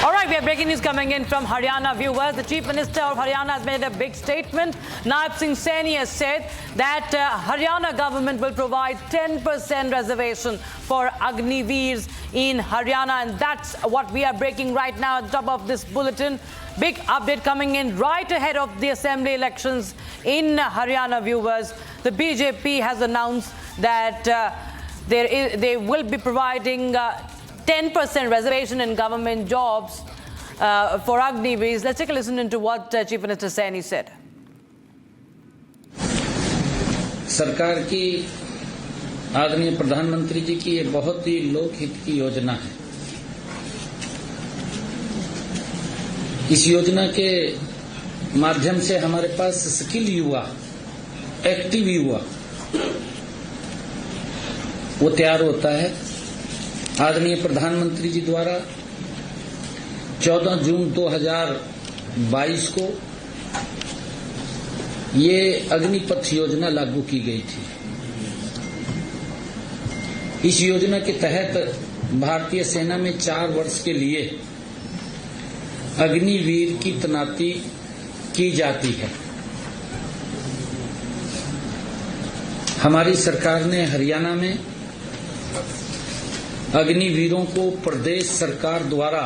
All right, we have breaking news coming in from Haryana viewers. The Chief Minister of Haryana has made a big statement. Naib Singh Saini has said that Haryana government will provide 10% reservation for Agniveers in Haryana, and that's what we are breaking right now at the top of this bulletin. Big update coming in right ahead of the assembly elections in Haryana viewers. The BJP has announced that they will be providing 10% reservation in government jobs for Agniveers. Let's take a listen into what Chief Minister Saini said. सरकार की आदरणीय प्रधानमंत्री जी की ये बहुत ही लोकहित की योजना है। इस योजना के माध्यम से हमारे पास स्किल युवा, एक्टिव युवा वो तैयार होता है। आदरणीय प्रधानमंत्री जी द्वारा 14 जून 2022 को ये अग्निपथ योजना लागू की गई थी। इस योजना के तहत भारतीय सेना में 4 वर्ष के लिए अग्निवीर की तैनाती की जाती है। हमारी सरकार ने हरियाणा में अग्निवीरों को प्रदेश सरकार द्वारा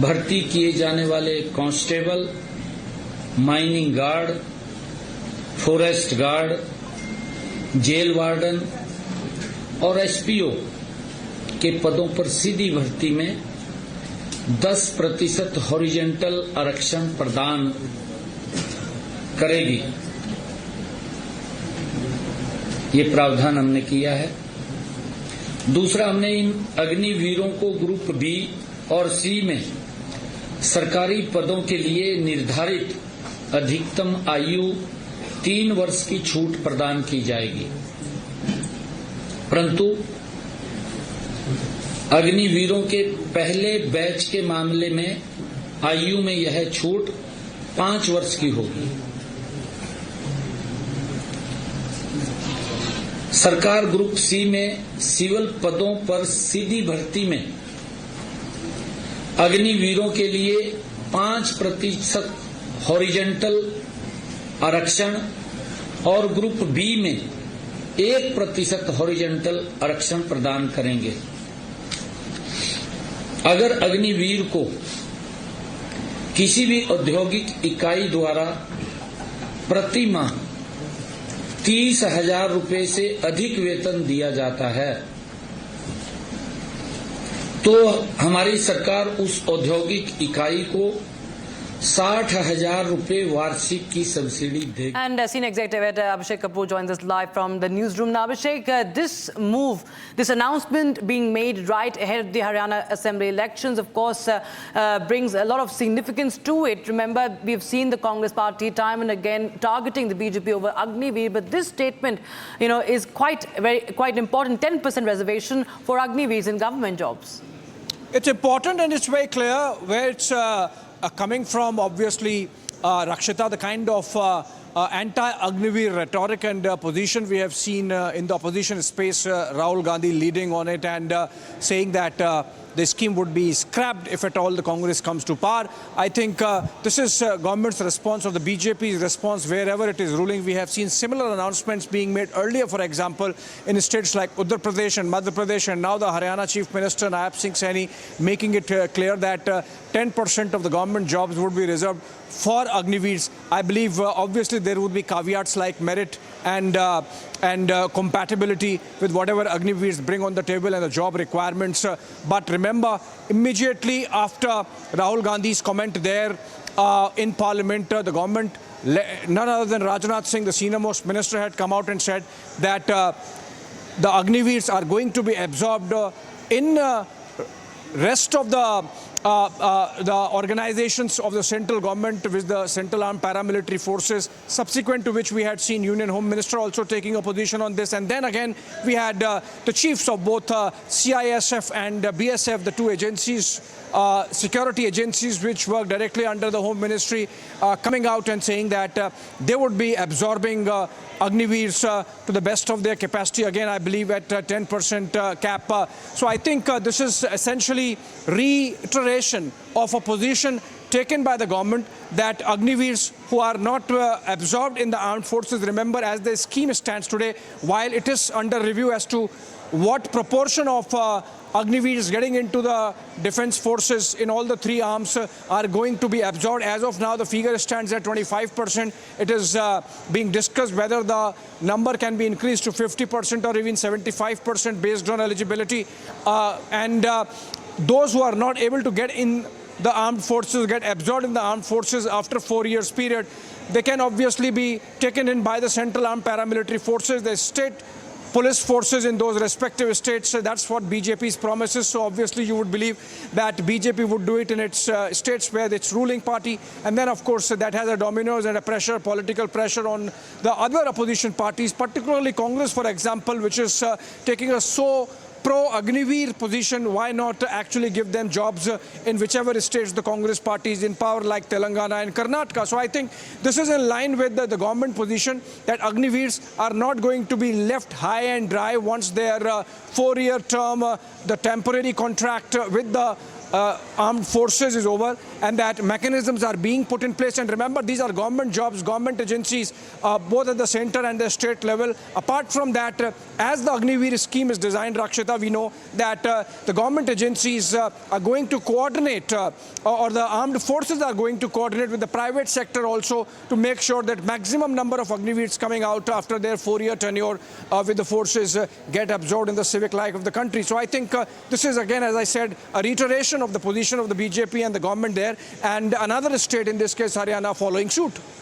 भर्ती किए जाने वाले constable, mining guard, forest guard, jail warden और एसपीओ के पदों पर सीधी भर्ती में 10% हॉरिजॉन्टल आरक्षण प्रदान करेगी। ये प्रावधान हमने किया है। दूसरा, हमने इन अग्निवीरों को ग्रुप बी और सी में सरकारी पदों के लिए निर्धारित अधिकतम आयु 3 वर्ष की छूट प्रदान की जाएगी, परंतु अग्निवीरों के पहले बैच के मामले में आयु में यह छूट 5 वर्ष की होगी। सरकार ग्रुप सी में सिविल पदों पर सीधी भर्ती में अग्निवीरों के लिए 5% हॉरिजॉन्टल आरक्षण और ग्रुप बी में 1% हॉरिजॉन्टल आरक्षण प्रदान करेंगे। अगर अग्निवीर को किसी भी औद्योगिक इकाई द्वारा प्रति माह 30,000 रुपए से अधिक वेतन दिया जाता है तो हमारी सरकार उस औद्योगिक इकाई को 60,000 रुपए वार्षिक की सब्सिडी देगी। And Senior Executive Editor Abhishek Kapoor joins us live from the newsroom. Now, Abhishek, this move, this announcement being made right ahead of the Haryana Assembly elections, of course, brings a lot of significance to it. Remember, we've seen the Congress Party time and again targeting the BJP over Agniveer, but this statement, is quite important. 10% reservation for Agniveers in government jobs. It's important and it's very clear where it's coming from. Obviously, Rakshita, the kind of anti-Agniveer rhetoric and position we have seen in the opposition space, Rahul Gandhi leading on it and saying that the scheme would be scrapped if at all the Congress comes to power. I think this is government's response or the BJP's response wherever it is ruling. We have seen similar announcements being made earlier, for example, in states like Uttar Pradesh and Madhya Pradesh, and now the Haryana Chief Minister Naib Singh Saini making it clear that 10% of the government jobs would be reserved for Agniveers. I believe obviously there would be caveats like merit and compatibility with whatever Agniveers bring on the table and the job requirements. But remember, immediately after Rahul Gandhi's comment there in Parliament, the government, none other than Rajnath Singh, the senior-most minister, had come out and said that the Agniveers are going to be absorbed in rest of the organizations of the central government with the Central Armed Paramilitary Forces, subsequent to which we had seen Union Home Minister also taking a position on this. And then again, we had the chiefs of both CISF and BSF, the two agencies, security agencies which work directly under the Home Ministry, coming out and saying that they would be absorbing Agniveers to the best of their capacity, again I believe at 10% cap. So I think this is essentially actually reiteration of a position taken by the government that Agniveers who are not absorbed in the armed forces, remember, as the scheme stands today, while it is under review as to what proportion of Agniveers getting into the defense forces in all the three arms are going to be absorbed. As of now, the figure stands at 25%. It is being discussed whether the number can be increased to 50% or even 75% based on eligibility. Those who are not able to get in the armed forces, get absorbed in the armed forces after 4 years period, they can obviously be taken in by the Central Armed Paramilitary Forces, the state police forces in those respective states. That's what BJP's promises. So obviously you would believe that BJP would do it in its states where it's ruling party. And then of course that has a dominoes and a pressure, political pressure on the other opposition parties, particularly Congress, for example, which is taking a so pro-Agniveer position. Why not actually give them jobs in whichever states the Congress party is in power, like Telangana and Karnataka? So I think this is in line with the government position that Agniveers are not going to be left high and dry once their 4-year term, the temporary contract with the armed forces is over, and that mechanisms are being put in place. And remember, these are government jobs, government agencies, both at the center and the state level. Apart from that, as the Agniveer scheme is designed, Rakshita, we know that the government agencies are going to coordinate, or the armed forces are going to coordinate with the private sector also to make sure that maximum number of Agniveers coming out after their 4-year tenure with the forces get absorbed in the civic life of the country. So I think this is, again, as I said, a reiteration of the position of the BJP and the government there, and another state, in this case Haryana, following suit.